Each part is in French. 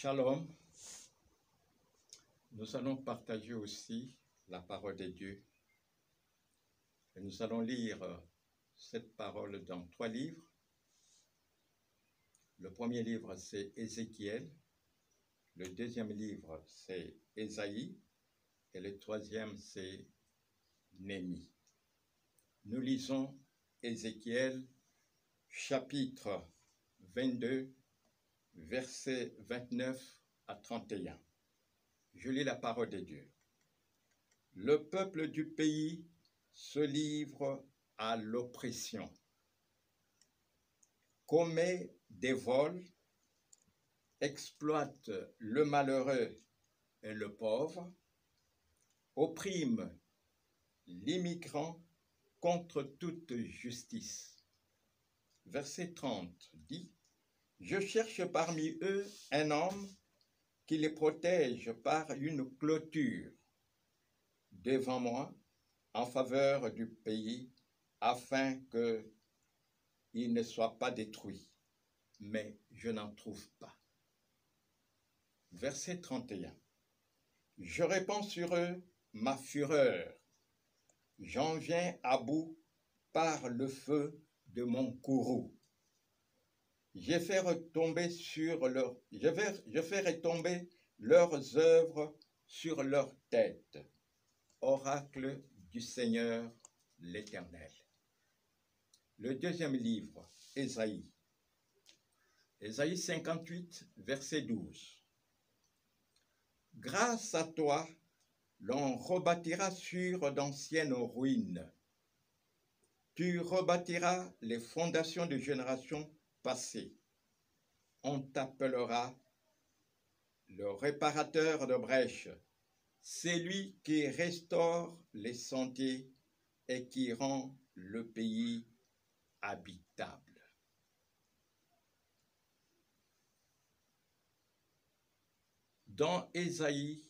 Shalom. Nous allons partager aussi la parole de Dieu. Et nous allons lire cette parole dans 3 livres. Le premier livre, c'est Ézéchiel. Le deuxième livre, c'est Ésaïe. Et le troisième, c'est Néhémie. Nous lisons Ézéchiel, chapitre 22, versets 29 à 31. Je lis la parole de Dieu. Le peuple du pays se livre à l'oppression, commet des vols, exploite le malheureux et le pauvre, opprime l'immigrant contre toute justice. Verset 30 dit: Je cherche parmi eux un homme qui les protège par une clôture devant moi en faveur du pays, afin qu'il ne soit pas détruit. Mais je n'en trouve pas. Verset 31. Je répands sur eux ma fureur. J'en viens à bout par le feu de mon courroux. Je fais retomber leurs œuvres sur leur tête. Oracle du Seigneur l'Éternel. Le deuxième livre, Ésaïe. Ésaïe 58, verset 12. Grâce à toi, l'on rebâtira sur d'anciennes ruines. Tu rebâtiras les fondations de générations passées. On t'appellera le réparateur de brèches, celui qui restaure les sentiers et qui rend le pays habitable. Dans Ésaïe,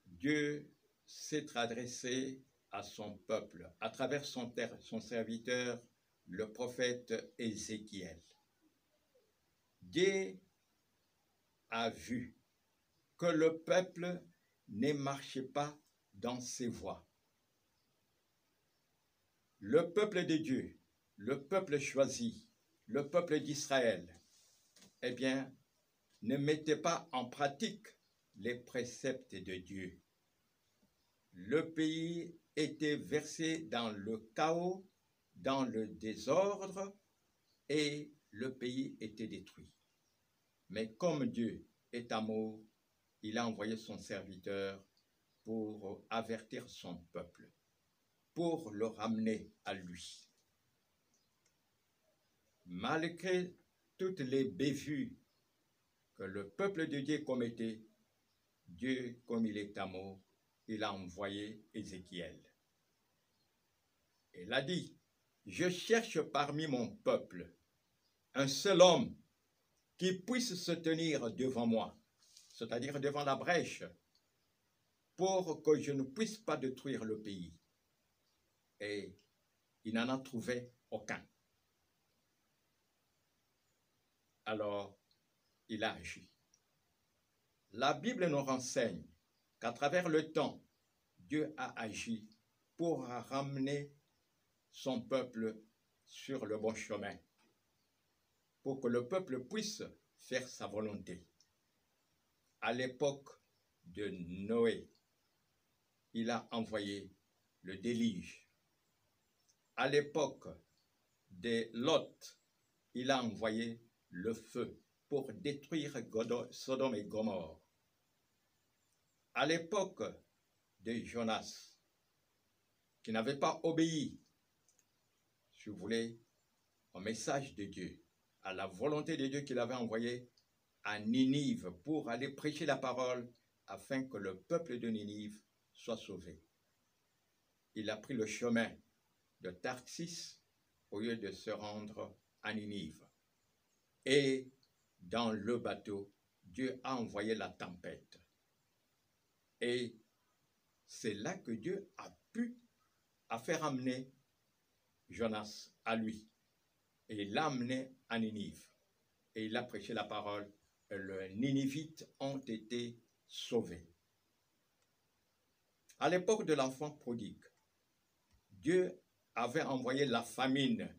Dieu s'est adressé à son peuple à travers son serviteur, le prophète Ézéchiel. Dieu a vu que le peuple ne marchait pas dans ses voies. Le peuple de Dieu, le peuple choisi, le peuple d'Israël, eh bien, ne mettait pas en pratique les préceptes de Dieu. Le pays était versé dans le chaos, dans le désordre, et le pays était détruit. Mais comme Dieu est amour, il a envoyé son serviteur pour avertir son peuple, pour le ramener à lui. Malgré toutes les bévues que le peuple de Dieu commettait, Dieu, comme il est amour, il a envoyé Ézéchiel. Il a dit: Je cherche parmi mon peuple un seul homme qui puisse se tenir devant moi, c'est-à-dire devant la brèche, pour que je ne puisse pas détruire le pays. Et il n'en a trouvé aucun. Alors, il a agi. La Bible nous renseigne qu'à travers le temps, Dieu a agi pour ramener son peuple sur le bon chemin, pour que le peuple puisse faire sa volonté. À l'époque de Noé, il a envoyé le déluge. À l'époque de Lot, il a envoyé le feu pour détruire Sodome et Gomorrhe. À l'époque de Jonas, qui n'avait pas obéi, si vous voulez, au message de Dieu, à la volonté de Dieu qu'il avait envoyé à Ninive pour aller prêcher la parole afin que le peuple de Ninive soit sauvé. Il a pris le chemin de Tarsis au lieu de se rendre à Ninive. Et dans le bateau, Dieu a envoyé la tempête. Et c'est là que Dieu a pu faire amener Jonas à lui. Et il l'a amené à Ninive. Et il a prêché la parole. les Ninivites ont été sauvés. À l'époque de l'enfant prodigue, Dieu avait envoyé la famine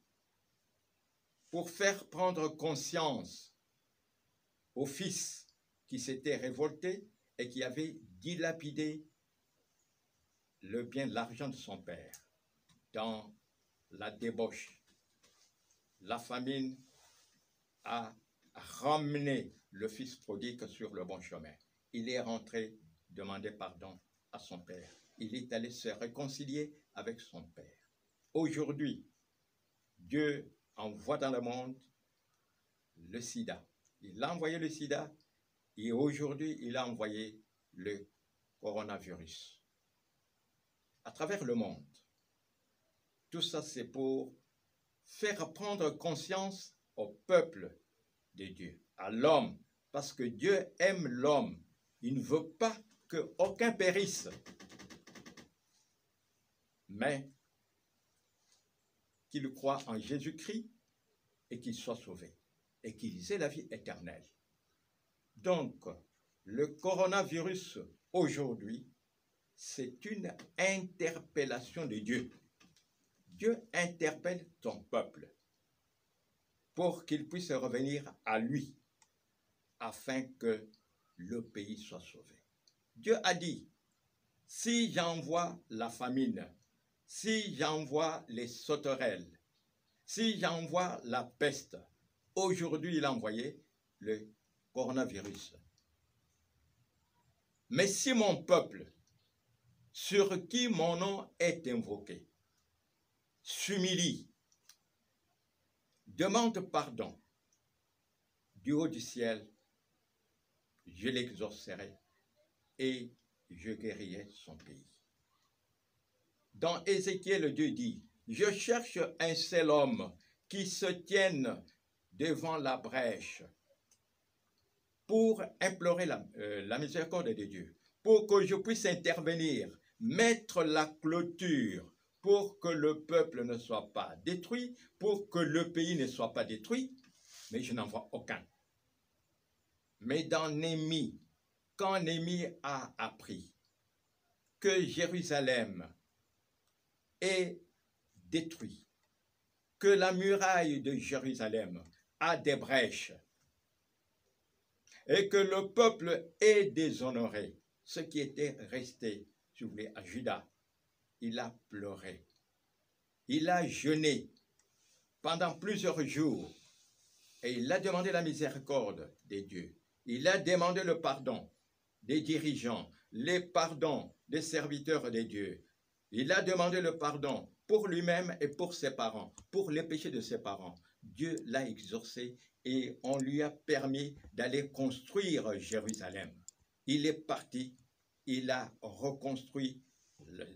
pour faire prendre conscience aux fils qui s'étaient révoltés et qui avaient dilapidé le bien, l'argent de son père dans la débauche. La famine a ramené le fils prodigue sur le bon chemin. Il est rentré demander pardon à son père. Il est allé se réconcilier avec son père. Aujourd'hui, Dieu envoie dans le monde le sida. Il a envoyé le sida et aujourd'hui, il a envoyé le coronavirus. À travers le monde, tout ça, c'est pour faire prendre conscience au peuple de Dieu, à l'homme, parce que Dieu aime l'homme. Il ne veut pas qu'aucun périsse, mais qu'il croit en Jésus-Christ et qu'il soit sauvé, et qu'il ait la vie éternelle. Donc, le coronavirus, aujourd'hui, c'est une interpellation de Dieu. Dieu interpelle son peuple pour qu'il puisse revenir à lui, afin que le pays soit sauvé. Dieu a dit, si j'envoie la famine, si j'envoie les sauterelles, si j'envoie la peste, aujourd'hui il a envoyé le coronavirus. Mais si mon peuple, sur qui mon nom est invoqué, s'humilie, demande pardon, du haut du ciel, je l'exaucerai et je guérirai son pays. Dans Ézéchiel, Dieu dit, je cherche un seul homme qui se tienne devant la brèche pour implorer la miséricorde de Dieu, pour que je puisse intervenir, mettre la clôture, pour que le peuple ne soit pas détruit, pour que le pays ne soit pas détruit, mais je n'en vois aucun. Mais dans Néhémie, quand Néhémie a appris que Jérusalem est détruit, que la muraille de Jérusalem a des brèches, et que le peuple est déshonoré, ce qui était resté, si vous voulez, à Juda, il a pleuré, il a jeûné pendant plusieurs jours, et il a demandé la miséricorde des dieux. Il a demandé le pardon des dirigeants, les pardons des serviteurs des dieux. Il a demandé le pardon pour lui-même et pour ses parents, pour les péchés de ses parents. Dieu l'a exaucé et on lui a permis d'aller construire Jérusalem. Il est parti, il a reconstruit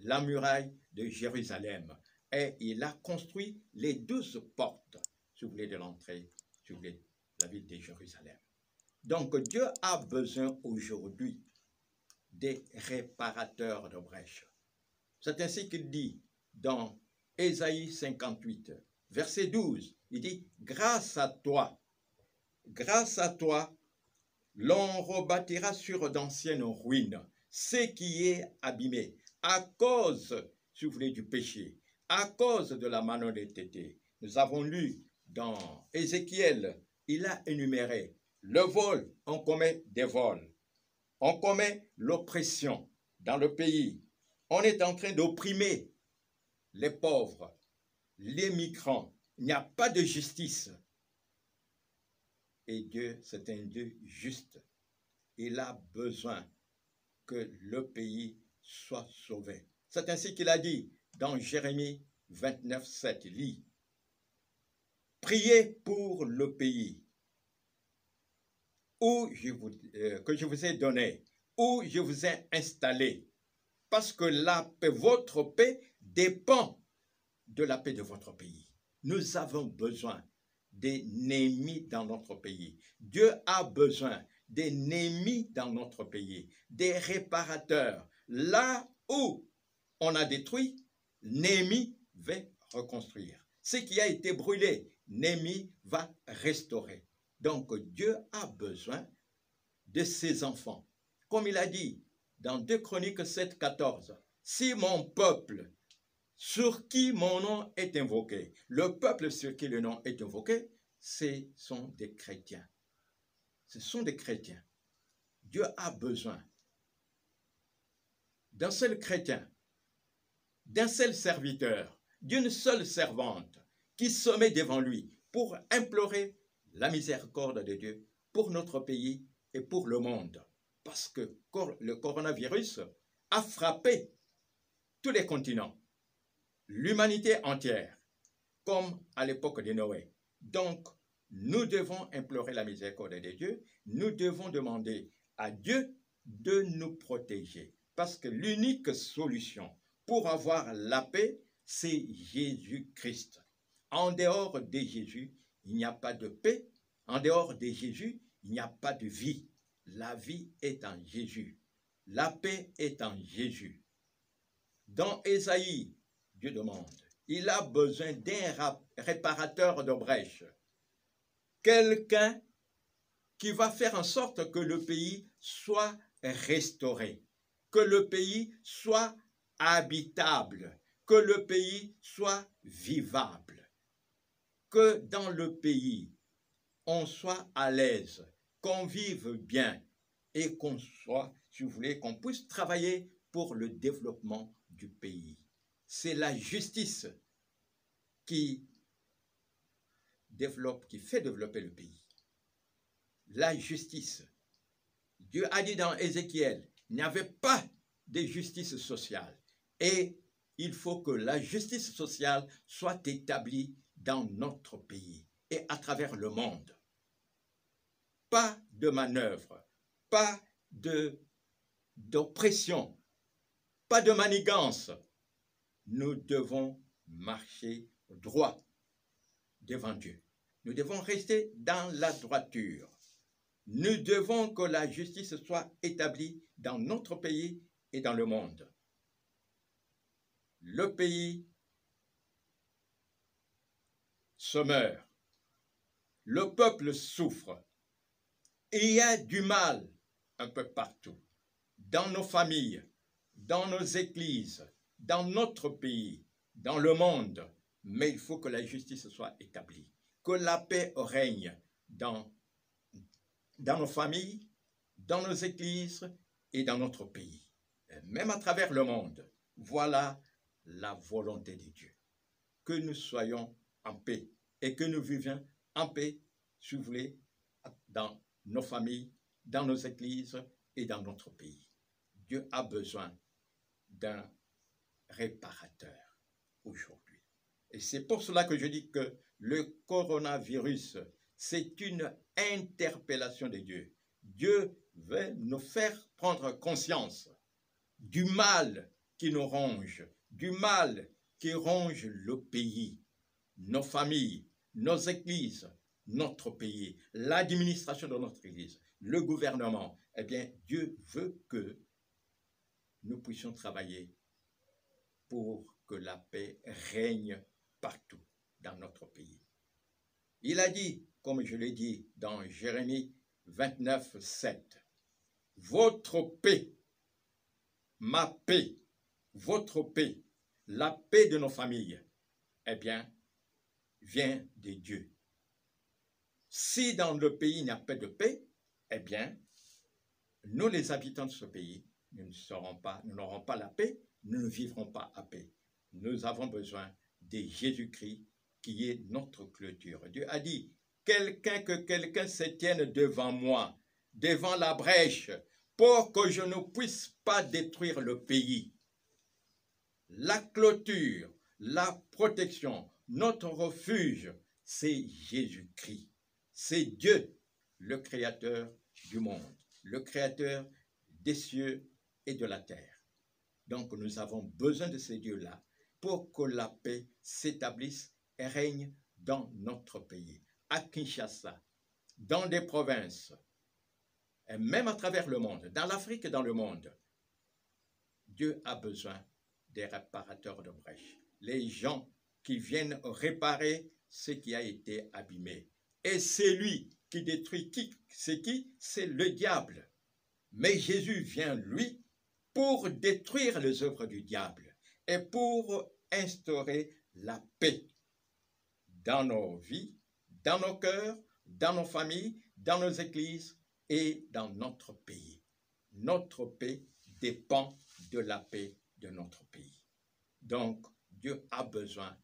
la muraille de Jérusalem et il a construit les 12 portes, si vous voulez, de l'entrée, si vous voulez, de la ville de Jérusalem. Donc Dieu a besoin aujourd'hui des réparateurs de brèches. C'est ainsi qu'il dit dans Ésaïe 58, verset 12, il dit, grâce à toi, l'on rebâtira sur d'anciennes ruines ce qui est abîmé, à cause, si vous voulez, du péché, à cause de la malhonnêteté. Nous avons lu dans Ézéchiel, il a énuméré le vol, on commet des vols, on commet l'oppression dans le pays, on est en train d'opprimer les pauvres, les migrants, il n'y a pas de justice. Et Dieu, c'est un Dieu juste. Il a besoin que le pays soit sauvé. C'est ainsi qu'il a dit dans Jérémie 29, 7, lis, priez pour le pays que je vous ai donné, où je vous ai installé, parce que votre paix dépend de la paix de votre pays. Nous avons besoin des Néhémies dans notre pays. Dieu a besoin des Néhémies dans notre pays, des réparateurs. Là où on a détruit, Néhémie va reconstruire. Ce qui a été brûlé, Néhémie va restaurer. Donc Dieu a besoin de ses enfants. Comme il a dit dans 2 Chroniques 7, 14, « Si mon peuple, sur qui mon nom est invoqué », le peuple sur qui le nom est invoqué, ce sont des chrétiens. Ce sont des chrétiens. Dieu a besoin d'un seul chrétien, d'un seul serviteur, d'une seule servante qui se met devant lui pour implorer la miséricorde de Dieu pour notre pays et pour le monde. Parce que le coronavirus a frappé tous les continents, l'humanité entière, comme à l'époque de Noé. Donc, nous devons implorer la miséricorde de Dieu, nous devons demander à Dieu de nous protéger. Parce que l'unique solution pour avoir la paix, c'est Jésus-Christ. En dehors de Jésus, il n'y a pas de paix. En dehors de Jésus, il n'y a pas de vie. La vie est en Jésus. La paix est en Jésus. Dans Ésaïe, Dieu demande, il a besoin d'un réparateur de brèches. Quelqu'un qui va faire en sorte que le pays soit restauré, que le pays soit habitable, que le pays soit vivable, que dans le pays, on soit à l'aise, qu'on vive bien et qu'on soit, si vous voulez, qu'on puisse travailler pour le développement du pays. C'est la justice qui fait développer le pays. La justice. Dieu a dit dans Ézéchiel, il n'y avait pas de justice sociale. Et il faut que la justice sociale soit établie dans notre pays et à travers le monde. Pas de manœuvre, pas d'oppression, pas de manigance. Nous devons marcher droit devant Dieu. Nous devons rester dans la droiture. Nous devons que la justice soit établie dans notre pays et dans le monde. Le pays se meurt. Le peuple souffre. Il y a du mal un peu partout. Dans nos familles, dans nos églises, dans notre pays, dans le monde. Mais il faut que la justice soit établie. Que la paix règne dans nos familles, dans nos églises et dans notre pays. Et même à travers le monde. Voilà la volonté de Dieu. Que nous soyons en paix et que nous vivions en paix, si vous voulez, dans nos familles, dans nos églises et dans notre pays. Dieu a besoin d'un réparateur aujourd'hui. Et c'est pour cela que je dis que le coronavirus, c'est une interpellation de Dieu. Dieu veut nous faire prendre conscience du mal qui nous ronge, du mal qui ronge le pays, nos familles, nos églises, notre pays, l'administration de notre église, le gouvernement. Eh bien, Dieu veut que nous puissions travailler pour que la paix règne partout dans notre pays. Il a dit, comme je l'ai dit dans Jérémie 29, 7, « Votre paix, ma paix, votre paix, la paix de nos familles, eh bien, vient de Dieu. Si dans le pays il n'y a pas de paix, eh bien, nous les habitants de ce pays, nous n'aurons pas la paix, nous ne vivrons pas à paix. Nous avons besoin de Jésus-Christ qui est notre clôture. Dieu a dit, que quelqu'un se tienne devant moi, devant la brèche, pour que je ne puisse pas détruire le pays. La clôture, la protection, notre refuge, c'est Jésus-Christ. C'est Dieu, le créateur du monde, le créateur des cieux et de la terre. Donc nous avons besoin de ces dieux-là pour que la paix s'établisse et règne dans notre pays, à Kinshasa, dans des provinces, et même à travers le monde, dans l'Afrique et dans le monde. Dieu a besoin des réparateurs de brèches, les gens qui viennent réparer ce qui a été abîmé. Et c'est lui qui détruit qui? C'est qui? C'est le diable. Mais Jésus vient, lui, pour détruire les œuvres du diable et pour instaurer la paix dans nos vies, dans nos cœurs, dans nos familles, dans nos églises et dans notre pays. Notre paix dépend de la paix de notre pays. Donc, Dieu a besoin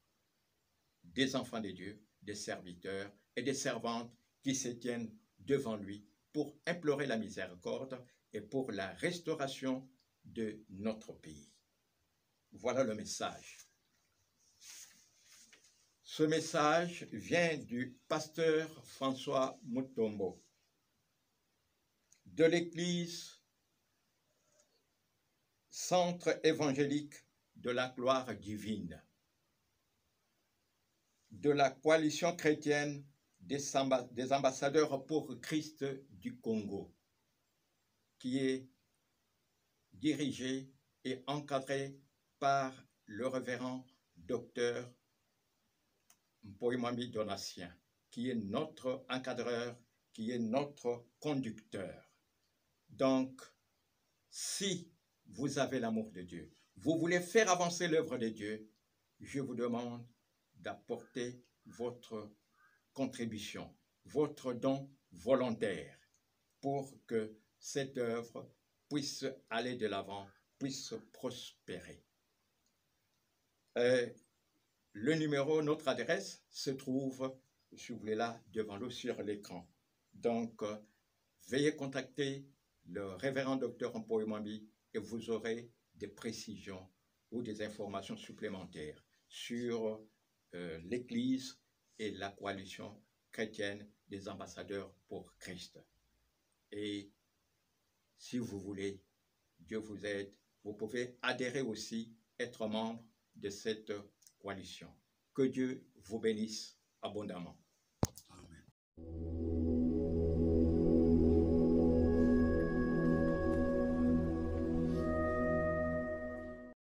des enfants de Dieu, des serviteurs et des servantes qui se tiennent devant lui pour implorer la miséricorde et pour la restauration de notre pays. Voilà le message. Ce message vient du pasteur François Mutombo de l'église Centre évangélique de la gloire divine, de la coalition chrétienne des ambassadeurs pour Christ du Congo, qui est dirigé et encadré par le révérend docteur Mpoimwambi Donatien, qui est notre encadreur, qui est notre conducteur. Donc, si vous avez l'amour de Dieu, vous voulez faire avancer l'œuvre de Dieu, je vous demande d'apporter votre contribution, votre don volontaire pour que cette œuvre puisse aller de l'avant, puisse prospérer. Le numéro, notre adresse se trouve, si vous voulez, là devant nous sur l'écran. Donc, veuillez contacter le révérend docteur Mpoimwambi et vous aurez des précisions ou des informations supplémentaires sur l'Église et la coalition chrétienne des ambassadeurs pour Christ. Et si vous voulez, Dieu vous aide, vous pouvez adhérer aussi, être membre de cette coalition. Que Dieu vous bénisse abondamment. Amen.